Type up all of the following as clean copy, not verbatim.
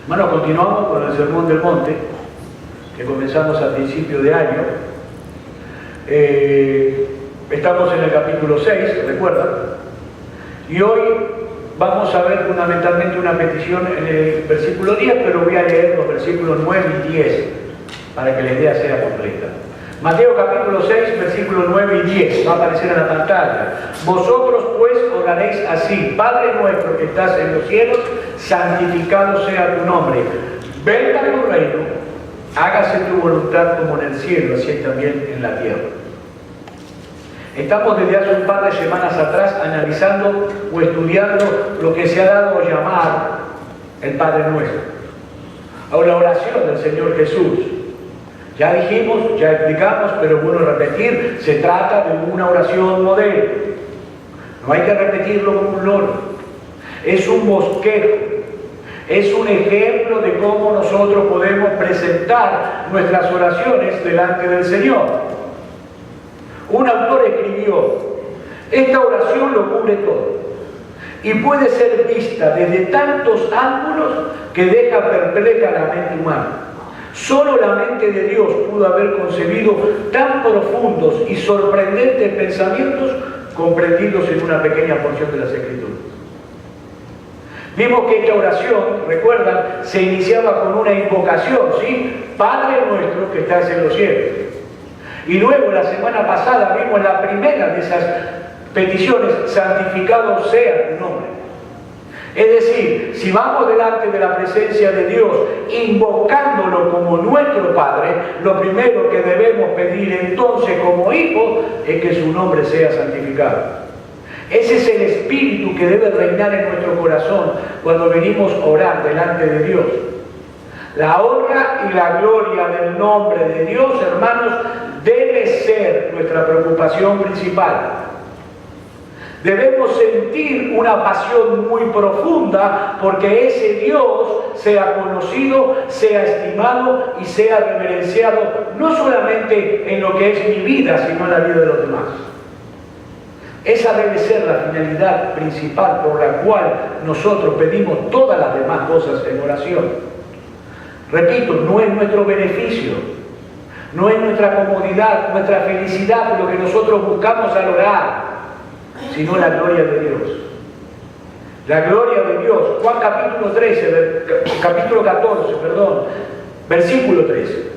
Bueno, continuamos con el Sermón del Monte, que comenzamos a principio de año. Estamos en el capítulo 6, ¿recuerdan? Y hoy vamos a ver fundamentalmente una petición en el versículo 10, pero voy a leer los versículos 9 y 10 para que la idea sea completa. Mateo capítulo 6, versículos 9 y 10, va a aparecer en la pantalla. Vosotros pues oraréis así: Padre nuestro que estás en los cielos, santificado sea tu nombre. Venga tu reino, hágase tu voluntad como en el cielo, así también en la tierra. Estamos desde hace un par de semanas atrás analizando o estudiando lo que se ha dado a llamar el Padre Nuestro, o la oración del Señor Jesús. Ya dijimos, ya explicamos, pero es bueno repetir, se trata de una oración modelo. No hay que repetirlo como un loro. Es un bosquejo, es un ejemplo de cómo nosotros podemos presentar nuestras oraciones delante del Señor. Un autor escribió: esta oración lo cubre todo y puede ser vista desde tantos ángulos que deja perpleja la mente humana. Solo la mente de Dios pudo haber concebido tan profundos y sorprendentes pensamientos comprendidos en una pequeña porción de las Escrituras. Vimos que esta oración, recuerdan, se iniciaba con una invocación, ¿sí? Padre nuestro que estás en los cielos. Y luego la semana pasada vimos la primera de esas peticiones: santificado sea tu nombre. Es decir, si vamos delante de la presencia de Dios invocándolo como nuestro Padre, lo primero que debemos pedir entonces como hijos es que su nombre sea santificado. Ese es el espíritu que debe reinar en nuestro corazón cuando venimos a orar delante de Dios. La honra y la gloria del nombre de Dios, hermanos, debe ser nuestra preocupación principal. Debemos sentir una pasión muy profunda porque ese Dios sea conocido, sea estimado y sea reverenciado, no solamente en lo que es mi vida, sino en la vida de los demás. Esa debe ser la finalidad principal por la cual nosotros pedimos todas las demás cosas en oración. Repito, no es nuestro beneficio, no es nuestra comodidad, nuestra felicidad lo que nosotros buscamos al orar, sino la gloria de Dios. La gloria de Dios. Juan capítulo 14, versículo 13.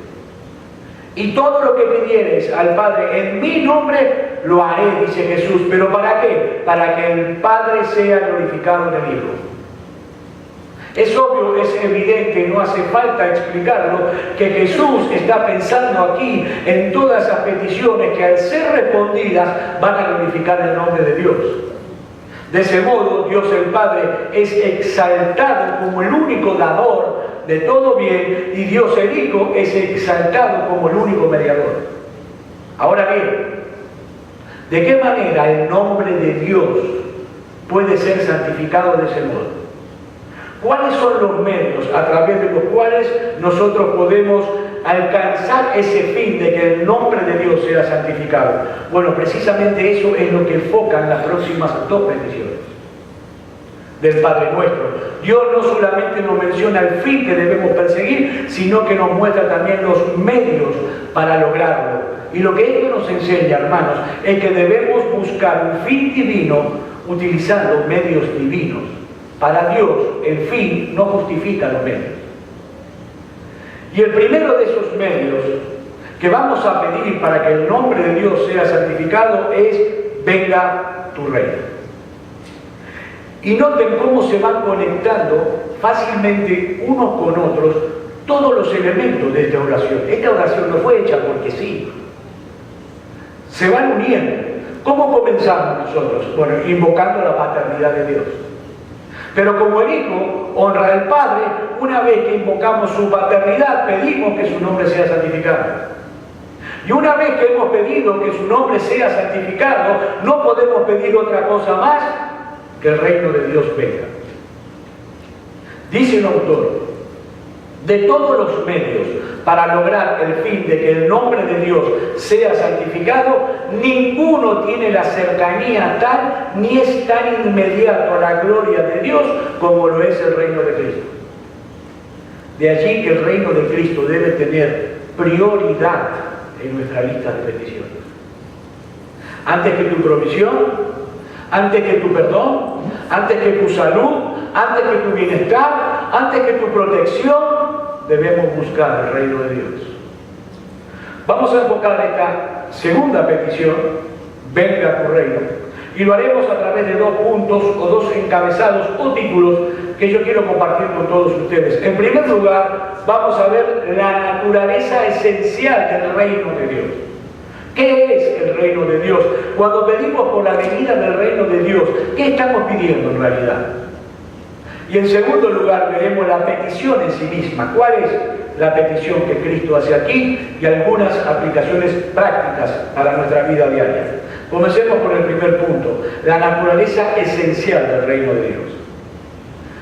Y todo lo que pidiereis al Padre en mi nombre, lo haré, dice Jesús. ¿Pero para qué? Para que el Padre sea glorificado en el Hijo. Es obvio, es evidente, no hace falta explicarlo, que Jesús está pensando aquí en todas esas peticiones que al ser respondidas van a glorificar el nombre de Dios. De ese modo, Dios el Padre es exaltado como el único dador de todo bien y Dios el Hijo es exaltado como el único mediador. Ahora bien, ¿de qué manera el nombre de Dios puede ser santificado de ese modo? ¿Cuáles son los medios a través de los cuales nosotros podemos alcanzar ese fin de que el nombre de Dios sea santificado? Bueno, precisamente eso es lo que enfocan las próximas dos peticiones del Padre Nuestro. Dios no solamente nos menciona el fin que debemos perseguir, sino que nos muestra también los medios para lograrlo. Y lo que esto nos enseña, hermanos, es que debemos buscar un fin divino utilizando medios divinos. Para Dios, el fin no justifica los medios. Y el primero de esos medios que vamos a pedir para que el nombre de Dios sea santificado es: venga tu reino. Y noten cómo se van conectando fácilmente unos con otros todos los elementos de esta oración. Esta oración no fue hecha porque sí. Se van uniendo. ¿Cómo comenzamos nosotros? Bueno, invocando la paternidad de Dios. Pero como el Hijo honra al Padre, una vez que invocamos su paternidad, pedimos que su nombre sea santificado. Y una vez que hemos pedido que su nombre sea santificado, no podemos pedir otra cosa más que el reino de Dios venga. Dice el autor: de todos los medios para lograr el fin de que el nombre de Dios sea santificado, ninguno tiene la cercanía tal ni es tan inmediato a la gloria de Dios como lo es el reino de Cristo. De allí que el reino de Cristo debe tener prioridad en nuestra lista de peticiones. Antes que tu provisión, antes que tu perdón, antes que tu salud, antes que tu bienestar, antes que tu protección, debemos buscar el reino de Dios. Vamos a enfocar esta segunda petición, venga tu reino, y lo haremos a través de 2 puntos o 2 encabezados o títulos que yo quiero compartir con todos ustedes. En primer lugar, vamos a ver la naturaleza esencial del reino de Dios. ¿Qué es el reino de Dios? Cuando pedimos por la venida del reino de Dios, ¿qué estamos pidiendo en realidad? Y en segundo lugar, veremos la petición en sí misma. ¿Cuál es la petición que Cristo hace aquí? Y algunas aplicaciones prácticas para nuestra vida diaria. Comencemos por el primer punto, la naturaleza esencial del reino de Dios.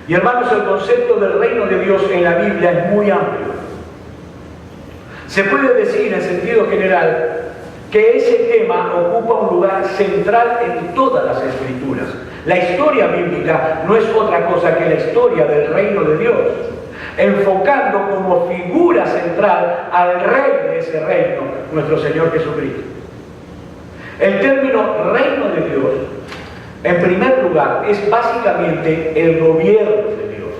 Y hermanos, el concepto del reino de Dios en la Biblia es muy amplio. Se puede decir en sentido general que ese tema ocupa un lugar central en todas las Escrituras. La historia bíblica no es otra cosa que la historia del reino de Dios, enfocando como figura central al rey de ese reino, nuestro Señor Jesucristo. El término reino de Dios, en primer lugar, es básicamente el gobierno de Dios.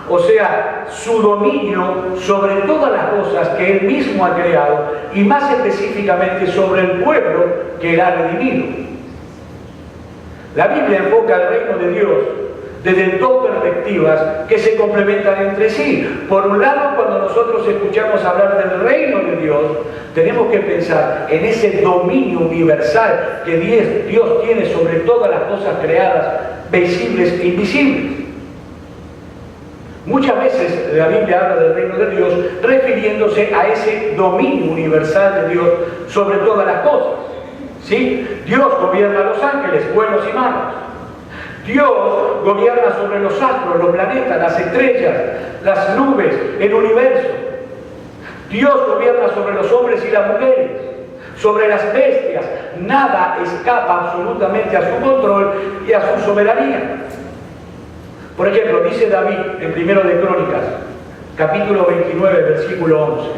O sea, su dominio sobre todas las cosas que Él mismo ha creado y más específicamente sobre el pueblo que Él ha redimido. La Biblia enfoca el reino de Dios desde 2 perspectivas que se complementan entre sí. Por un lado, cuando nosotros escuchamos hablar del reino de Dios, tenemos que pensar en ese dominio universal que Dios tiene sobre todas las cosas creadas, visibles e invisibles. Muchas veces la Biblia habla del reino de Dios refiriéndose a ese dominio universal de Dios sobre todas las cosas. ¿Sí? Dios gobierna a los ángeles, buenos y malos. Dios gobierna sobre los astros, los planetas, las estrellas, las nubes, el universo. Dios gobierna sobre los hombres y las mujeres, sobre las bestias. Nada escapa absolutamente a su control y a su soberanía. Por ejemplo, dice David en 1 de Crónicas, capítulo 29, versículo 11.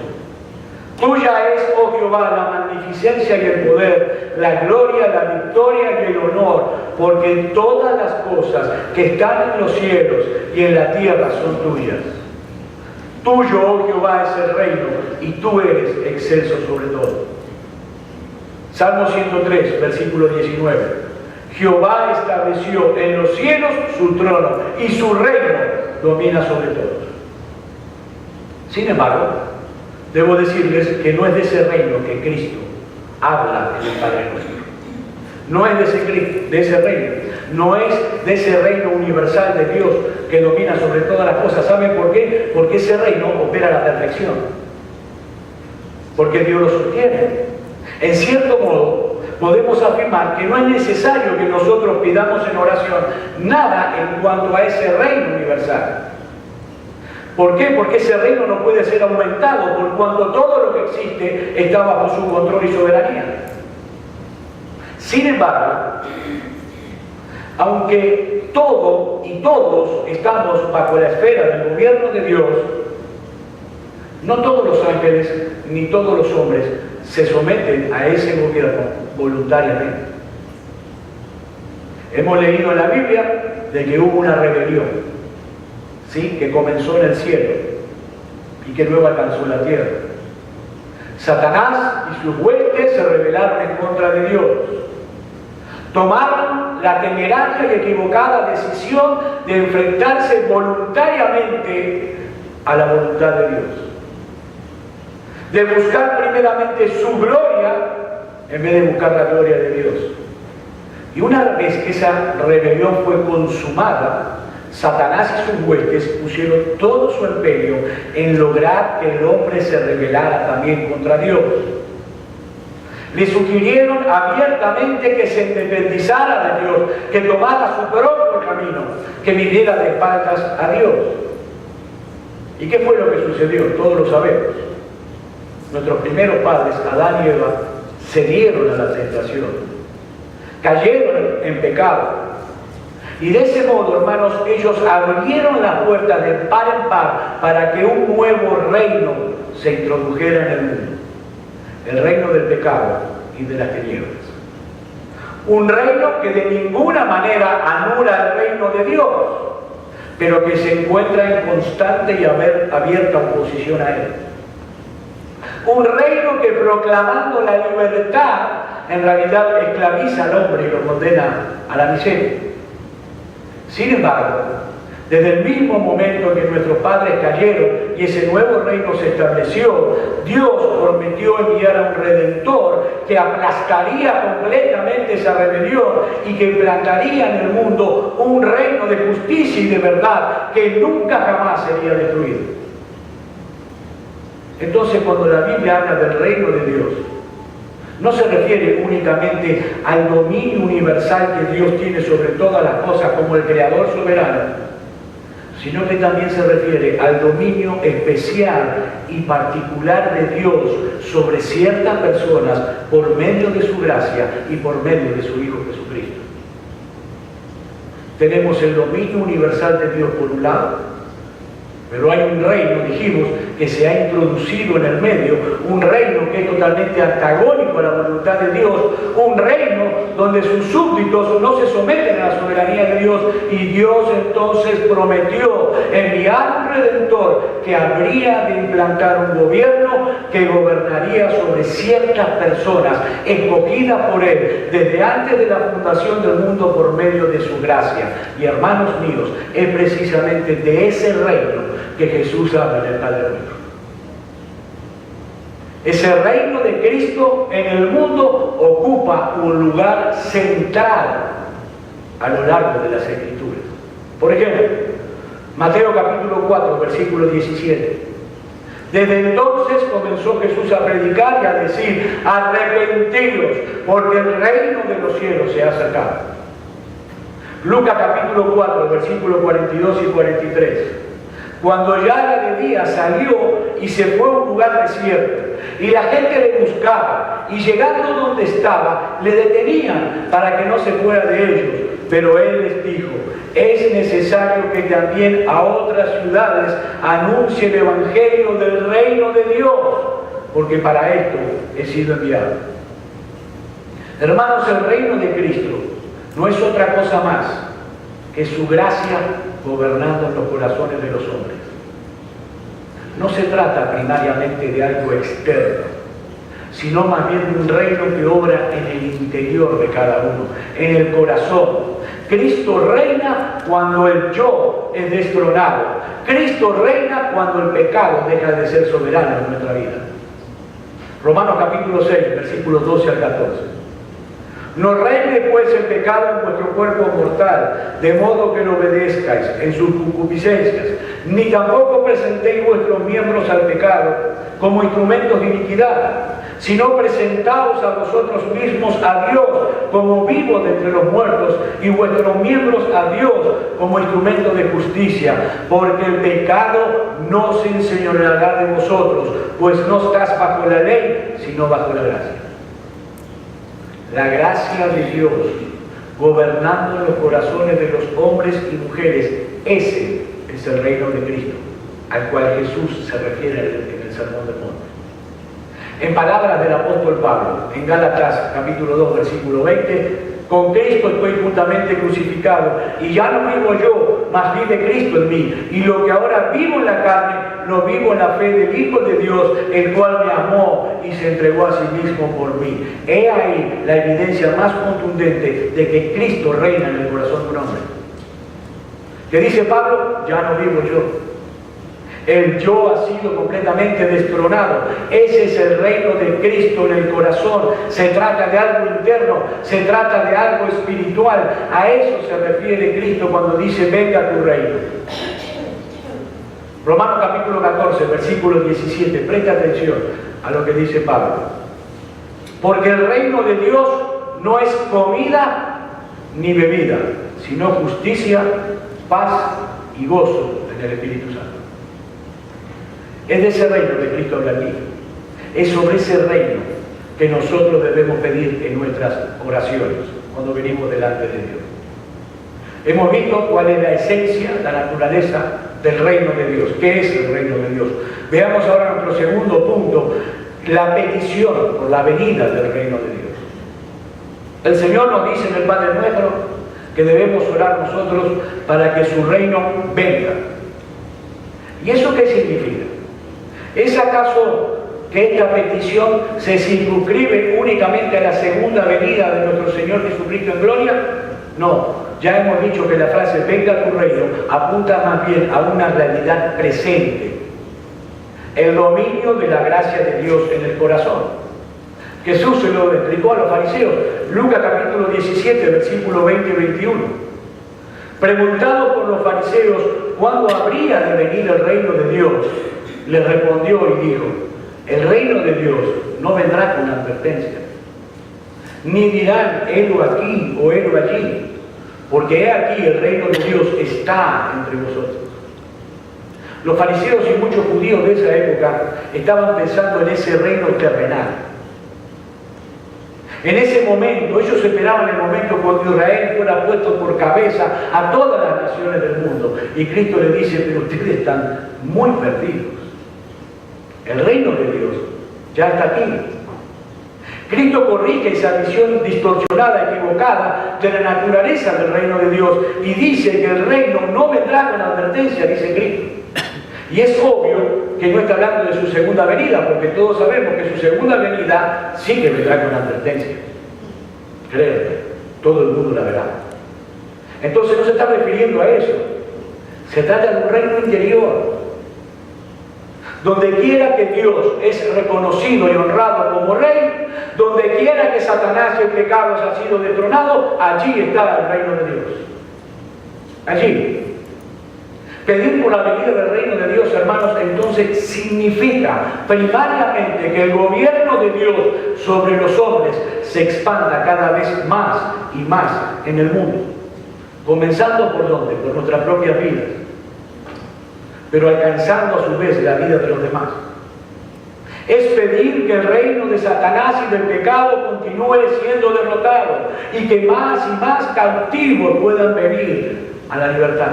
Tuya es, oh Jehová, la magnificencia y el poder, la gloria, la victoria y el honor, porque todas las cosas que están en los cielos y en la tierra son tuyas. Tuyo, oh Jehová, es el reino, y tú eres excelso sobre todo. Salmo 103, versículo 19. Jehová estableció en los cielos su trono, y su reino domina sobre todos. Sin embargo, debo decirles que no es de ese reino que Cristo habla en el Padre Nuestro. No es de ese reino. No es de ese reino universal de Dios que domina sobre todas las cosas. ¿Saben por qué? Porque ese reino opera a la perfección. Porque Dios lo sostiene. En cierto modo, podemos afirmar que no es necesario que nosotros pidamos en oración nada en cuanto a ese reino universal. ¿Por qué? Porque ese reino no puede ser aumentado por cuanto todo lo que existe está bajo su control y soberanía. Sin embargo, aunque todo y todos estamos bajo la esfera del gobierno de Dios, no todos los ángeles ni todos los hombres se someten a ese gobierno voluntariamente. Hemos leído en la Biblia de que hubo una rebelión, ¿sí?, que comenzó en el cielo y que luego alcanzó la tierra. Satanás y sus huestes se rebelaron en contra de Dios. Tomaron la temeraria y equivocada decisión de enfrentarse voluntariamente a la voluntad de Dios, de buscar primeramente su gloria en vez de buscar la gloria de Dios. Y una vez que esa rebelión fue consumada, Satanás y sus huestes pusieron todo su empeño en lograr que el hombre se rebelara también contra Dios. Le sugirieron abiertamente que se independizara de Dios, que tomara su propio camino, que viviera de espaldas a Dios. ¿Y qué fue lo que sucedió? Todos lo sabemos. Nuestros primeros padres, Adán y Eva, cedieron a la tentación, cayeron en pecado, Y de ese modo, hermanos, ellos abrieron las puertas de par en par para que un nuevo reino se introdujera en el mundo. El reino del pecado y de las tinieblas. Un reino que de ninguna manera anula el reino de Dios, pero que se encuentra en constante y abierta oposición a él. Un reino que, proclamando la libertad, en realidad esclaviza al hombre y lo condena a la miseria. Sin embargo, desde el mismo momento que nuestros padres cayeron y ese nuevo reino se estableció, Dios prometió enviar a un Redentor que aplastaría completamente esa rebelión y que implantaría en el mundo un reino de justicia y de verdad que nunca jamás sería destruido. Entonces, cuando la Biblia habla del reino de Dios, no se refiere únicamente al dominio universal que Dios tiene sobre todas las cosas como el Creador soberano, sino que también se refiere al dominio especial y particular de Dios sobre ciertas personas por medio de su gracia y por medio de su Hijo Jesucristo. Tenemos el dominio universal de Dios por un lado, pero hay un reino, dijimos, que se ha introducido en el medio, un reino que es totalmente antagónico a la voluntad de Dios, un reino donde sus súbditos no se someten a la soberanía de Dios, y Dios entonces prometió enviar un Redentor que habría de implantar un gobierno que gobernaría sobre ciertas personas escogidas por Él desde antes de la fundación del mundo por medio de su gracia. Y hermanos míos, es precisamente de ese reino que Jesús habla en el Padre Nuestro. Ese reino de Cristo en el mundo ocupa un lugar central a lo largo de las Escrituras. Por ejemplo, Mateo capítulo 4, versículo 17. Desde entonces comenzó Jesús a predicar y a decir: arrepentidos, porque el reino de los cielos se ha acercado. Lucas capítulo 4, versículos 42 y 43. Cuando ya era de día, salió y se fue a un lugar desierto, y la gente le buscaba, y llegando donde estaba, le detenían para que no se fuera de ellos. Pero él les dijo: es necesario que también a otras ciudades anuncie el evangelio del reino de Dios, porque para esto he sido enviado. Hermanos, el reino de Cristo no es otra cosa más que su gracia gobernando en los corazones de los hombres. No se trata primariamente de algo externo, sino más bien de un reino que obra en el interior de cada uno, en el corazón. Cristo reina cuando el yo es destronado. Cristo reina cuando el pecado deja de ser soberano en nuestra vida. Romanos capítulo 6, versículos 12 al 14. No reine pues el pecado en vuestro cuerpo mortal, de modo que no obedezcáis en sus concupiscencias, ni tampoco presentéis vuestros miembros al pecado como instrumentos de iniquidad, sino presentaos a vosotros mismos a Dios como vivos de entre los muertos, y vuestros miembros a Dios como instrumentos de justicia, porque el pecado no se enseñoreará de vosotros, pues no estás bajo la ley, sino bajo la gracia. La gracia de Dios gobernando en los corazones de los hombres y mujeres, ese es el reino de Cristo, al cual Jesús se refiere en el Sermón del Monte. En palabras del apóstol Pablo, en Gálatas capítulo 2, versículo 20, con Cristo estoy juntamente crucificado, y ya no vivo yo, mas vive Cristo en mí, y lo que ahora vivo en la carne, lo vivo en la fe del Hijo de Dios, el cual me amó y se entregó a sí mismo por mí. He ahí la evidencia más contundente de que Cristo reina en el corazón de un hombre. ¿Qué dice Pablo? Ya no vivo yo. El yo ha sido completamente destronado. Ese es el reino de Cristo en el corazón. Se trata de algo interno, se trata de algo espiritual. A eso se refiere Cristo cuando dice: venga tu reino. Romanos capítulo 14, versículo 17. Presta atención a lo que dice Pablo. Porque el reino de Dios no es comida ni bebida, sino justicia, paz y gozo en el Espíritu Santo. Es de ese reino que Cristo habla aquí. Es sobre ese reino que nosotros debemos pedir en nuestras oraciones cuando venimos delante de Dios. Hemos visto cuál es la esencia, la naturaleza del reino de Dios. ¿Qué es el reino de Dios? Veamos ahora nuestro segundo punto, la petición por la venida del reino de Dios. El Señor nos dice en el Padre Nuestro que debemos orar nosotros para que su reino venga. ¿Y eso qué significa? ¿Es acaso que esta petición se circunscribe únicamente a la segunda venida de nuestro Señor Jesucristo en gloria? No, ya hemos dicho que la frase venga tu reino apunta más bien a una realidad presente, el dominio de la gracia de Dios en el corazón. Jesús se lo explicó a los fariseos, Lucas capítulo 17, versículos 20 y 21. Preguntado por los fariseos cuándo habría de venir el reino de Dios, les respondió y dijo: el reino de Dios no vendrá con advertencia, ni dirán helo aquí o helo allí, porque he aquí el reino de Dios está entre vosotros. Los fariseos y muchos judíos de esa época estaban pensando en ese reino terrenal. En ese momento, ellos esperaban el momento cuando Israel fuera puesto por cabeza a todas las naciones del mundo. Y Cristo les dice: pero ustedes están muy perdidos. El reino de Dios ya está aquí. Cristo corrige esa visión distorsionada, equivocada de la naturaleza del reino de Dios y dice que el reino no vendrá con advertencia, dice Cristo. Y es obvio que no está hablando de su segunda venida, porque todos sabemos que su segunda venida sí que vendrá con advertencia. Créanme, todo el mundo la verá. Entonces no se está refiriendo a eso. Se trata de un reino interior. Donde quiera que Dios es reconocido y honrado como rey, donde quiera que Satanás y el pecado haya sido destronado, allí está el reino de Dios. Allí. Pedir por la venida del reino de Dios, hermanos, entonces significa primariamente que el gobierno de Dios sobre los hombres se expanda cada vez más y más en el mundo. Comenzando por ¿dónde? Por nuestras propias vidas, pero alcanzando a su vez la vida de los demás. Es pedir que el reino de Satanás y del pecado continúe siendo derrotado y que más y más cautivos puedan venir a la libertad.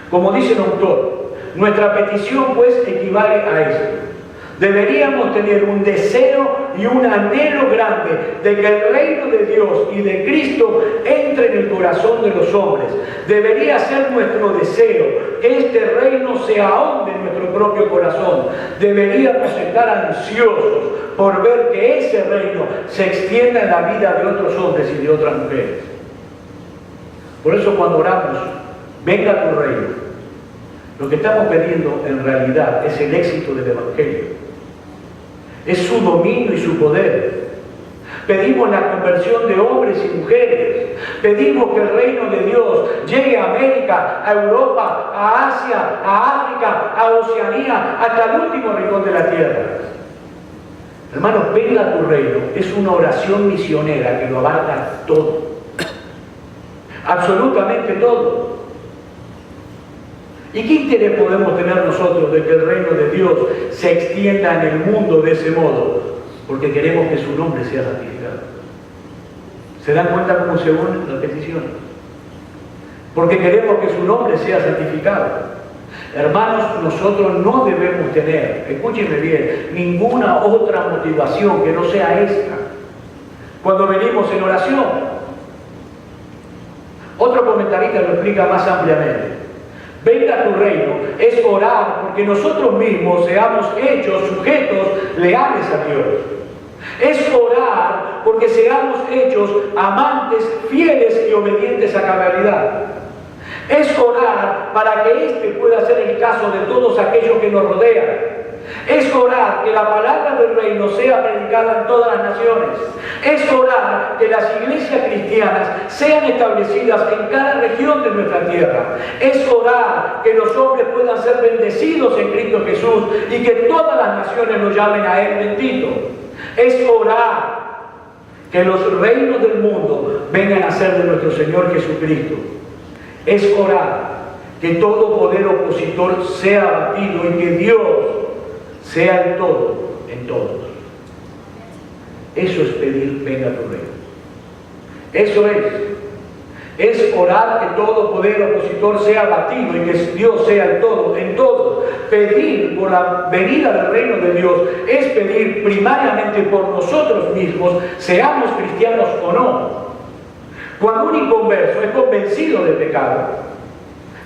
Como dice el autor, nuestra petición pues equivale a esto. Deberíamos tener un deseo y un anhelo grande de que el reino de Dios y de Cristo entre en el corazón de los hombres. Debería ser nuestro deseo que este reino se ahonde en nuestro propio corazón. Deberíamos estar ansiosos por ver que ese reino se extienda en la vida de otros hombres y de otras mujeres. Por eso cuando oramos, venga tu reino, lo que estamos pidiendo en realidad es el éxito del Evangelio. Es su dominio y su poder. Pedimos la conversión de hombres y mujeres. Pedimos que el reino de Dios llegue a América, a Europa, a Asia, a África, a Oceanía, hasta el último rincón de la tierra. Hermanos, venga tu reino es una oración misionera que lo abarca todo. Absolutamente todo. ¿Y qué interés podemos tener nosotros de que el reino de Dios se extienda en el mundo de ese modo? Porque queremos que su nombre sea santificado. ¿Se dan cuenta cómo se unen las peticiones? Porque queremos que su nombre sea santificado. Hermanos, nosotros no debemos tener, escúchenme bien, ninguna otra motivación que no sea esta cuando venimos en oración. Otro comentarista lo explica más ampliamente. Venga tu reino es orar porque nosotros mismos seamos hechos sujetos leales a Dios. Es orar porque seamos hechos amantes, fieles y obedientes a cabalidad. Es orar para que éste pueda ser el caso de todos aquellos que nos rodean. Es orar que la palabra del reino sea predicada en todas las naciones. Es orar que las iglesias cristianas sean establecidas en cada región de nuestra tierra. Es orar que los hombres puedan ser bendecidos en Cristo Jesús y que todas las naciones lo llamen a Él bendito. Es orar que los reinos del mundo vengan a ser de nuestro Señor Jesucristo. Es orar que todo poder opositor sea abatido y que Dios sea el todo en todos. Eso es pedir venga tu reino. Eso es. Es orar que todo poder opositor sea abatido y que Dios sea el todo en todo. Pedir por la venida del reino de Dios es pedir primariamente por nosotros mismos, seamos cristianos o no. Cuando un inconverso es convencido del pecado,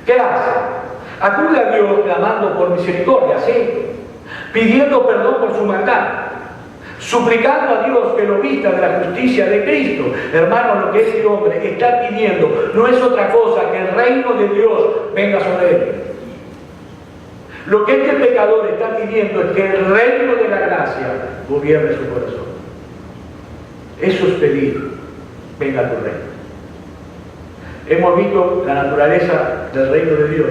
¿qué hace? Acude a Dios clamando por misericordia, ¿sí? Pidiendo perdón por su maldad, suplicando a Dios que lo vista de la justicia de Cristo. Hermano, lo que este hombre está pidiendo no es otra cosa que el reino de Dios venga sobre él. Lo que este pecador está pidiendo es que el reino de la gracia gobierne su corazón. Eso es pedir, venga tu reino. Hemos visto la naturaleza del reino de Dios,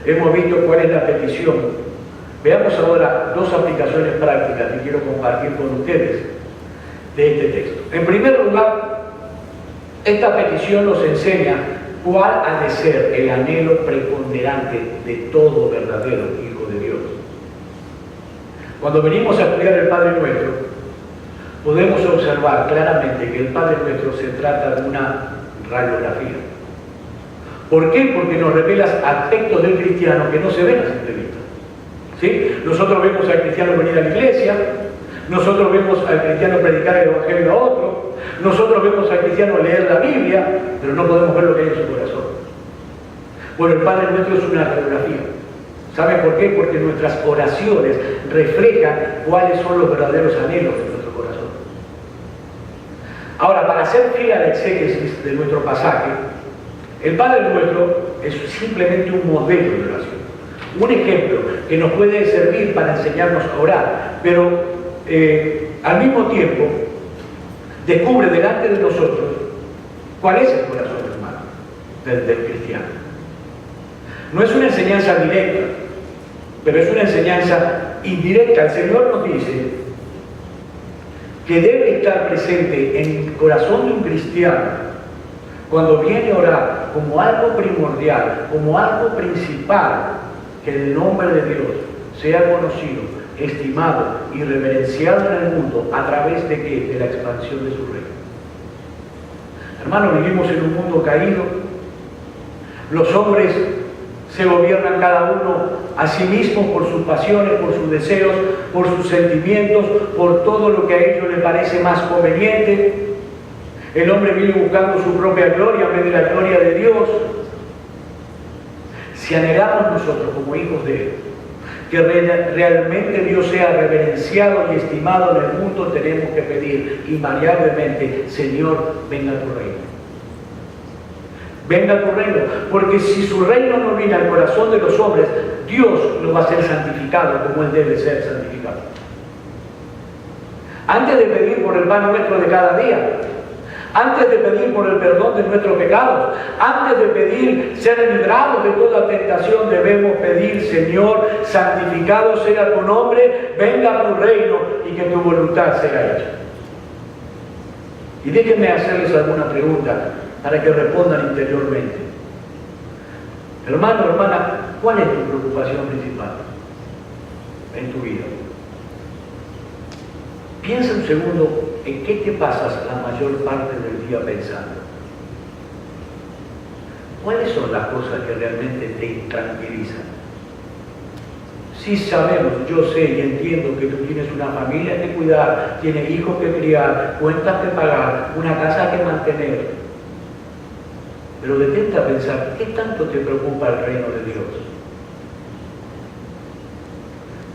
hemos visto cuál es la petición. Veamos ahora dos aplicaciones prácticas que quiero compartir con ustedes de este texto. En primer lugar, esta petición nos enseña cuál ha de ser el anhelo preponderante de todo verdadero Hijo de Dios. Cuando venimos a estudiar el Padre Nuestro, podemos observar claramente que el Padre Nuestro se trata de una radiografía. ¿Por qué? Porque nos revela aspectos del cristiano que no se ven a simple vista. ¿Sí? Nosotros vemos al cristiano venir a la iglesia, nosotros vemos al cristiano predicar el evangelio a otro, nosotros vemos al cristiano leer la Biblia, pero no podemos ver lo que hay en su corazón. Bueno, el Padre Nuestro es una radiografía. ¿Saben por qué? Porque nuestras oraciones reflejan cuáles son los verdaderos anhelos de nuestro corazón. Ahora, para hacer fiel a la exégesis de nuestro pasaje, el Padre Nuestro es simplemente un modelo de oración, un ejemplo que nos puede servir para enseñarnos a orar, pero al mismo tiempo descubre delante de nosotros cuál es el corazón, hermano, del cristiano. No es una enseñanza directa, pero es una enseñanza indirecta. El Señor nos dice que debe estar presente en el corazón de un cristiano cuando viene a orar como algo primordial, como algo principal, que el nombre de Dios sea conocido, estimado y reverenciado en el mundo. ¿A través de qué? De la expansión de su reino. Hermanos, vivimos en un mundo caído. Los hombres se gobiernan cada uno a sí mismos por sus pasiones, por sus deseos, por sus sentimientos, por todo lo que a ellos les parece más conveniente. El hombre vive buscando su propia gloria en vez de la gloria de Dios. Si anhelamos nosotros como hijos de Él, que realmente Dios sea reverenciado y estimado en el mundo, tenemos que pedir invariablemente: Señor, venga tu reino. Venga tu reino, porque si su reino no viene al corazón de los hombres, Dios lo va a hacer santificado como Él debe ser santificado. Antes de pedir por el pan nuestro de cada día, antes de pedir por el perdón de nuestros pecados, antes de pedir ser librados de toda tentación, debemos pedir: Señor, santificado sea tu nombre, venga tu reino y que tu voluntad sea hecha. Y déjenme hacerles alguna pregunta para que respondan interiormente. Hermano, hermana, ¿cuál es tu preocupación principal en tu vida? Piensa un segundo en qué te pasas la mayor parte del día pensando. ¿Cuáles son las cosas que realmente te intranquilizan? Sí sabemos, yo sé y entiendo que tú tienes una familia que cuidar, tienes hijos que criar, cuentas que pagar, una casa que mantener. Pero detente a pensar, ¿qué tanto te preocupa el reino de Dios?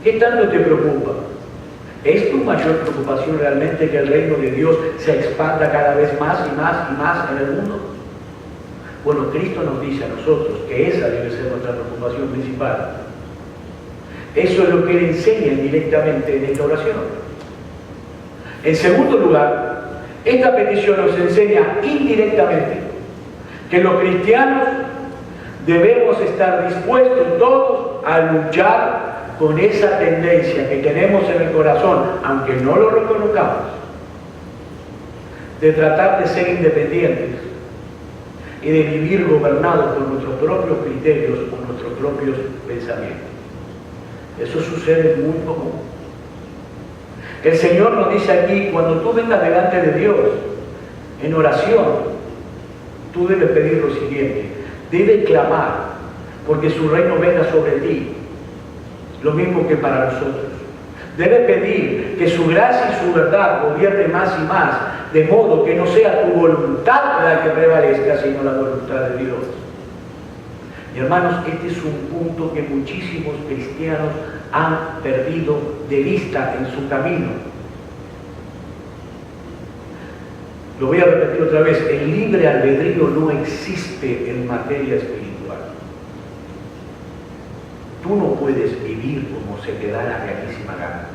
¿Qué tanto te preocupa? ¿Es tu mayor preocupación realmente que el reino de Dios se expanda cada vez más y más y más en el mundo? Bueno, Cristo nos dice a nosotros que esa debe ser nuestra preocupación principal. Eso es lo que Él enseña directamente en esta oración. En segundo lugar, esta petición nos enseña indirectamente que los cristianos debemos estar dispuestos todos a luchar con esa tendencia que tenemos en el corazón, aunque no lo reconozcamos, de tratar de ser independientes y de vivir gobernados por nuestros propios criterios o nuestros propios pensamientos. Eso sucede muy común. El Señor nos dice aquí: cuando tú vengas delante de Dios en oración, tú debes pedir lo siguiente, debes clamar porque su reino venga sobre ti, lo mismo que para nosotros. Debes pedir que su gracia y su verdad gobierne más y más, de modo que no sea tu voluntad la que prevalezca, sino la voluntad de Dios. Y hermanos, este es un punto que muchísimos cristianos han perdido de vista en su camino. Lo voy a repetir otra vez, el libre albedrío no existe en materia espiritual. Tú no puedes vivir como se te da la regalísima gana.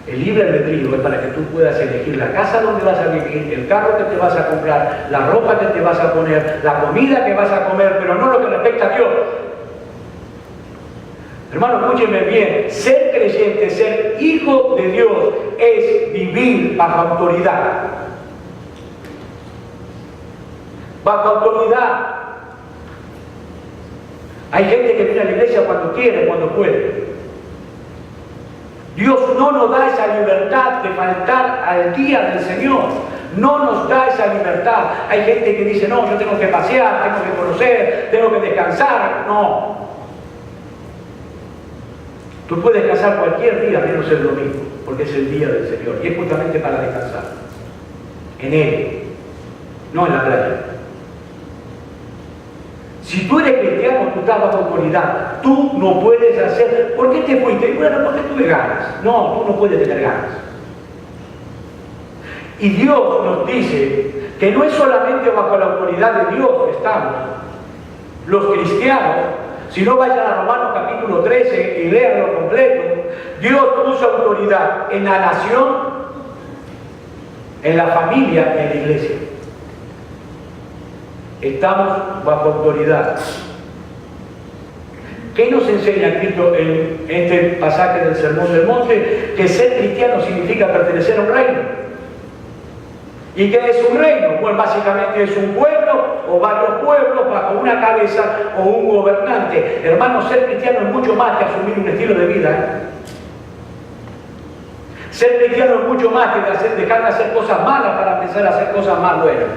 El libre albedrío es para que tú puedas elegir la casa donde vas a vivir, el carro que te vas a comprar, la ropa que te vas a poner, la comida que vas a comer, pero no lo que respecta a Dios. Hermano, escúcheme bien, ser creyente, ser hijo de Dios es vivir bajo autoridad. Bajo autoridad. Hay gente que viene a la iglesia cuando quiere, cuando puede. Dios no nos da esa libertad de faltar al día del Señor. No nos da esa libertad. Hay gente que dice, no, yo tengo que pasear, tengo que conocer, tengo que descansar. No. Tú puedes descansar cualquier día menos el domingo, porque es el día del Señor. Y es justamente para descansar. En Él. No en la playa. Si tú eres cristiano, tú estás bajo autoridad. Tú no puedes hacer... ¿Por qué te fuiste? Bueno, porque tuve ganas. No, tú no puedes tener ganas. Y Dios nos dice que no es solamente bajo la autoridad de Dios que estamos, los cristianos, si no vayan a Romanos capítulo 13 y leanlo completo, Dios puso autoridad en la nación, en la familia y en la iglesia. Estamos bajo autoridad. ¿Qué nos enseña Cristo en este pasaje del Sermón del Monte? Que ser cristiano significa pertenecer a un reino. ¿Y qué es un reino? Pues básicamente es un pueblo o varios pueblos bajo una cabeza o un gobernante. Hermanos, ser cristiano es mucho más que asumir un estilo de vida. Ser cristiano es mucho más que dejar de hacer cosas malas para empezar a hacer cosas más buenas.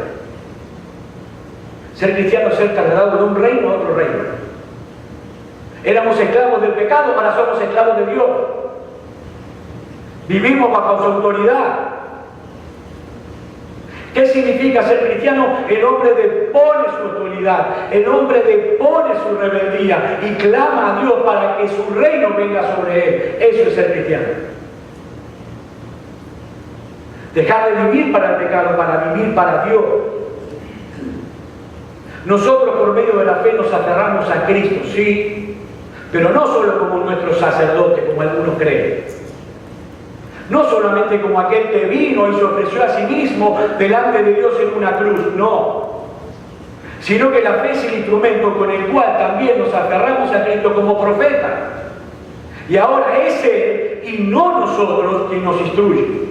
Ser cristiano es ser trasladado de un reino a otro reino. Éramos esclavos del pecado, ahora somos esclavos de Dios. Vivimos bajo su autoridad. ¿Qué significa ser cristiano? El hombre depone su autoridad, el hombre depone su rebeldía y clama a Dios para que su reino venga sobre él. Eso es ser cristiano. Dejar de vivir para el pecado, para vivir para Dios. Nosotros por medio de la fe nos aferramos a Cristo, sí, pero no solo como nuestro sacerdote, como algunos creen. No solamente como aquel que vino y se ofreció a sí mismo delante de Dios en una cruz, no. Sino que la fe es el instrumento con el cual también nos aferramos a Cristo como profeta. Y ahora es Él y no nosotros quien nos instruye.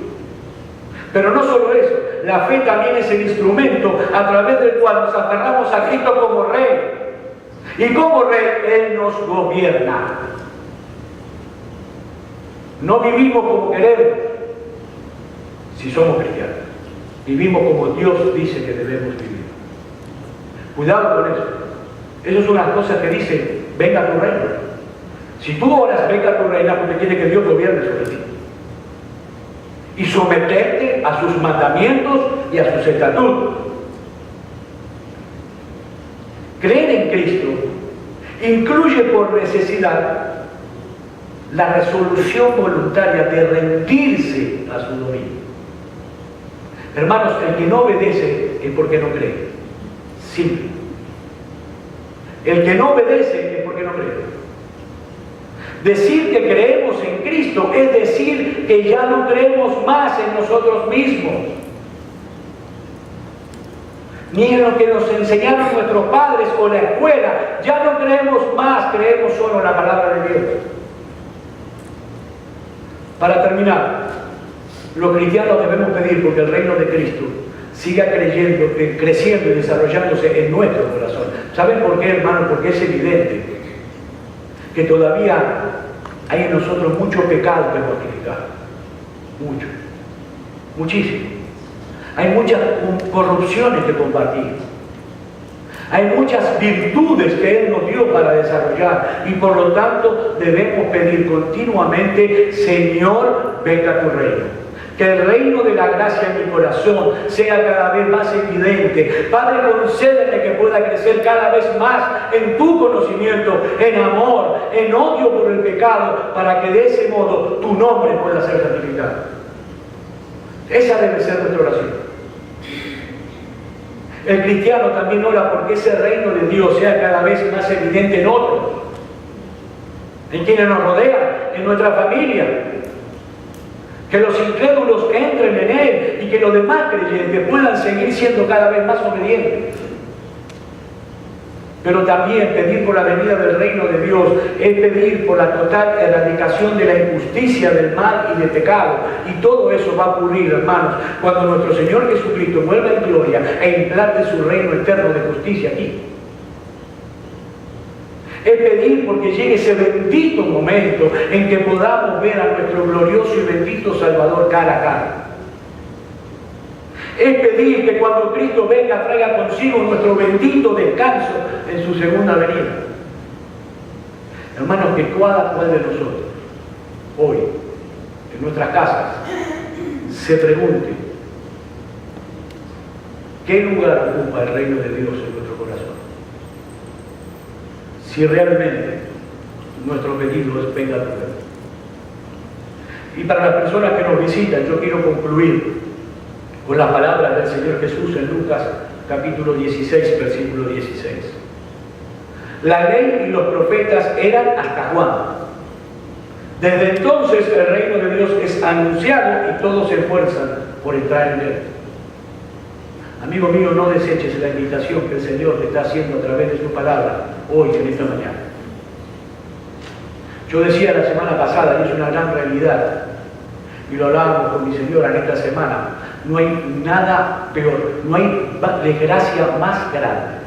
Pero no solo eso, la fe también es el instrumento a través del cual nos aferramos a Cristo como Rey. Y como Rey, Él nos gobierna. No vivimos como queremos si somos cristianos. Vivimos como Dios dice que debemos vivir. Cuidado con eso. Eso es una cosa que dice, venga tu reino. Si tú oras, venga tu reino, porque quiere que Dios gobierne sobre ti. Y someterte a sus mandamientos y a sus estatutos. Creer en Cristo incluye por necesidad la resolución voluntaria de rendirse a su dominio. Hermanos, el que no obedece es porque no cree. Simple. El que no obedece es porque no cree. Decir que creemos en Cristo es decir que ya no creemos más en nosotros mismos, ni en lo que nos enseñaron nuestros padres o la escuela. Ya no creemos más, creemos solo en la palabra de Dios. Para terminar, los cristianos debemos pedir porque el reino de Cristo siga creciendo y desarrollándose en nuestro corazón. ¿Saben por qué, hermano? Porque es evidente que todavía hay en nosotros mucho pecado que mortificar. Mucho. Muchísimo. Hay muchas corrupciones que combatir. Hay muchas virtudes que Él nos dio para desarrollar y por lo tanto debemos pedir continuamente: Señor, venga tu reino. Que el reino de la gracia en mi corazón sea cada vez más evidente. Padre, concédeme que pueda crecer cada vez más en tu conocimiento, en amor, en odio por el pecado, para que de ese modo tu nombre pueda ser santificado. Esa debe ser nuestra oración. El cristiano también ora porque ese reino de Dios sea cada vez más evidente en otros, en quienes nos rodean, en nuestra familia. Que los incrédulos entren en Él y que los demás creyentes puedan seguir siendo cada vez más obedientes. Pero también pedir por la venida del reino de Dios es pedir por la total erradicación de la injusticia, del mal y del pecado. Y todo eso va a ocurrir, hermanos, cuando nuestro Señor Jesucristo vuelva en gloria e implante su reino eterno de justicia aquí. Es pedir porque llegue ese bendito momento en que podamos ver a nuestro glorioso y bendito Salvador cara a cara. Es pedir que cuando Cristo venga traiga consigo nuestro bendito descanso en su segunda venida. Hermanos, que cada cual de nosotros, hoy, en nuestras casas, se pregunte: ¿qué lugar ocupa el reino de Dios en nuestro corazón? Si realmente nuestro pedido es: venga tu reino. Y para las personas que nos visitan, yo quiero concluir con las palabras del Señor Jesús en Lucas capítulo 16, versículo 16. La ley y los profetas eran hasta Juan. Desde entonces el reino de Dios es anunciado y todos se esfuerzan por entrar en él. Amigo mío, no deseches la invitación que el Señor te está haciendo a través de su palabra hoy, en esta mañana. Yo decía la semana pasada, y es una gran realidad, y lo hablábamos con mi señora en esta semana: no hay nada peor, no hay desgracia más grande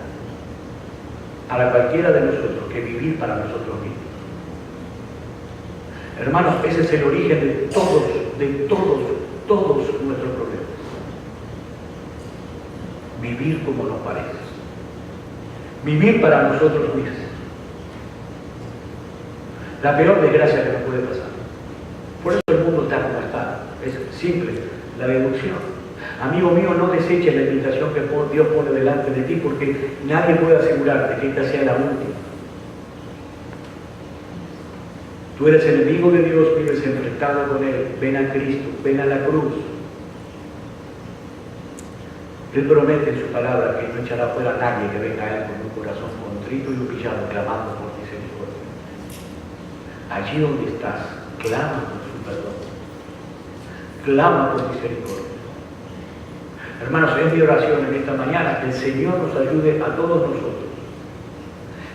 para cualquiera de nosotros que vivir para nosotros mismos. Hermanos, ese es el origen de todos nuestros problemas. Vivir como nos parece. Vivir para nosotros mismos. La peor desgracia que nos puede pasar. Por eso el mundo está como está. Es simple, la deducción. Amigo mío, no deseches la invitación que Dios pone delante de ti, porque nadie puede asegurarte que esta sea la última. Tú eres enemigo de Dios, vives enfrentado con Él. Ven a Cristo, ven a la cruz. Él promete en su palabra que no echará fuera a nadie que venga a Él con un corazón contrito y humillado, clamando por misericordia. Allí donde estás, clama por su perdón. Clama por misericordia. Hermanos, es mi oración en esta mañana que el Señor nos ayude a todos nosotros,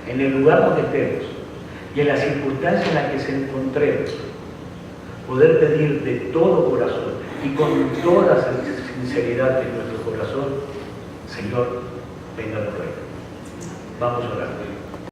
en el lugar donde estemos y en las circunstancias en las que se encontremos, poder pedir de todo corazón y con toda sinceridad en nuestro corazón: Señor, venga tu reino. Vamos a orar.